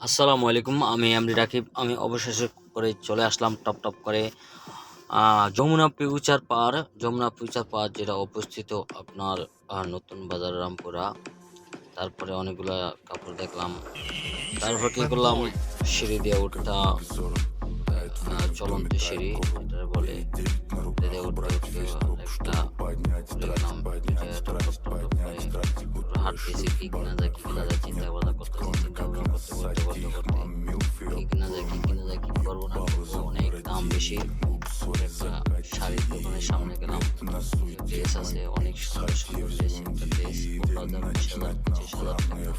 আসসালামু আলাইকুম। আমি এমডি রাকিব। আমি অবশেষে করে চলে আসলাম টপ টপ করে যমুনা ফিউচার পার্ক যেটা অবস্থিত আপনার নতুন বাজার রামপুরা। তারপরে অনেকগুলা কাপড় দেখলাম। তারপর কি করলাম, সিঁড়ি দিয়ে উঠতা, চলন্ত সিঁড়ি এটা বলে। এটা দিয়ে উঠতে উঠতে একটা চলে গেলাম যে টপ টপ টপ টপ করে হাঁটতেছি, কি কিনা যায় চিন্তা ভাবনা করতেছি। চিন্তা ভাবনা করতে করতে করতে করতে কি করবো না করবো, অনেক দাম বেশি। একটা শাড়ির দোকানের সামনে গেলাম, ড্রেস আছে অনেক সুন্দর সুন্দর ড্রেস। একটা ড্রেস 15,000, 20,000, 25,000 টাকা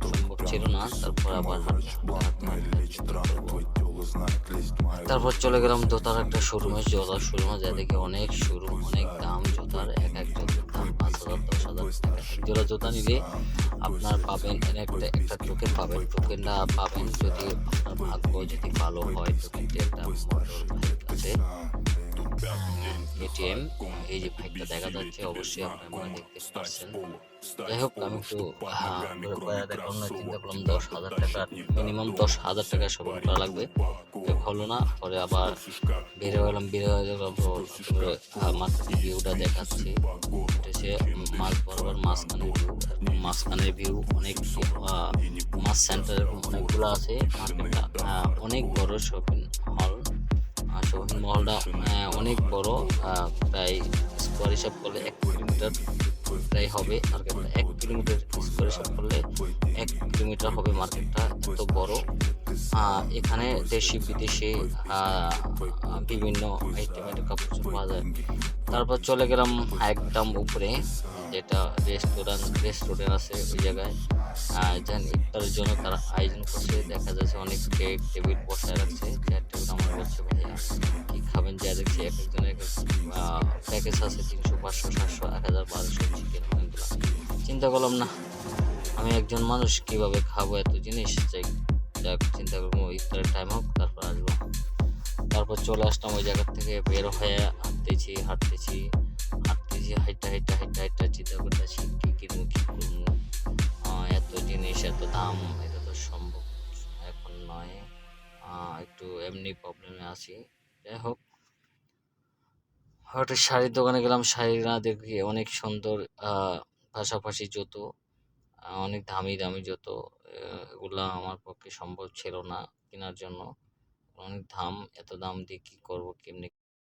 সম্ভব ছিল না। তারপর আবার হাঁটতে হাঁটতে হাঁটতে হাঁটতে হাঁটতে কি করবো, তারপর চলে গেলাম জুতার একটা জুতার শোরুমে যা দেখি অনেক শোরুম, অনেক দাম জুতার। এক জুতার দাম 5,000, 10,000 টাকা। এক জোড়া জুতা নিলে আপনার পাবেন একটা একটা টোকেন পাবেন। টোকেনটা পাবেন যদি আপনার ভাগ্য যদি ভালো হয়। টোকেনটি একটা মোটর বাইক আছে, এটিএম। এই যে বাইকটা দেখা যাচ্ছে, অবশ্যই আপনারা দেখতে পাচ্ছেন। যাই হোক, আমি একটু ঘুরে বেড়া দেখলাম না, চিন্তা করলাম 10,000 টাকা, মিনিমাম 10,000 টাকা শপিং করা লাগবে। হলো না, পরে আবার বের হয়ে গেলাম। তারপরে মার্কেটের ভিউটা দেখাচ্ছি। এটা হচ্ছে মাছ বরাবর মাঝখানের ভিউ অনেক মাছ সেন্টার এরকম অনেকগুলো আছে। মার্কেটটা অনেক বড় হল শপিং মলটা অনেক বড়। প্রায় স্কোয়ার হিসাব করলে 1 কিলোমিটার প্রায় হবে মার্কেটটা। 1 কিলোমিটার স্কোয়ার হিসাব করলে 1 কিলোমিটার হবে মার্কেটটা, এত বড়। এখানে দেশি বিদেশি বিভিন্ন আইটেমের কাপড় পাওয়া যায়। তারপর চলে গেলাম একদম উপরে, যেটা রেস্টুরেন্ট আছে ওই জায়গায়। যেন ইফতারের জন্য তারা আয়োজন করছে, দেখা যাচ্ছে অনেক চেয়ার টেবিল বসায় রাখছে। চেয়ার টেবিল আমার বলছে, ভাইয়া কি খাবেন? যা দেখছি এক একজনের প্যাকেজ আছে 300, 500, 700, 1,000, 1,200 চিকেন অনেকগুলো। চিন্তা করলাম, না আমি একজন মানুষ কিভাবে খাবো এত জিনিস। যাক, চিন্তা করবো ইফতারের টাইম হোক তারপর আসবো। তারপর চলে আসলাম ওই জায়গা থেকে বের হয়ে হাঁটতেছি হাইটা চিন্তা করতেছি কি কিনবো কি করবো। এত জিনিস, এত দাম, এটা তো সম্ভব এখন নয়। একটু এমনি প্রবলেমে আছি। যাই হোক, হঠাৎ শাড়ির দোকানে গেলাম, শাড়ি না দেখি অনেক সুন্দর পাশাপাশি জুতো, অনেক দামি দামি জুতো। এগুলা আমার পক্ষে সম্ভব ছিল না কেনার জন্য, অনেক দাম। এত দাম দিয়ে কি করবো, কেমনি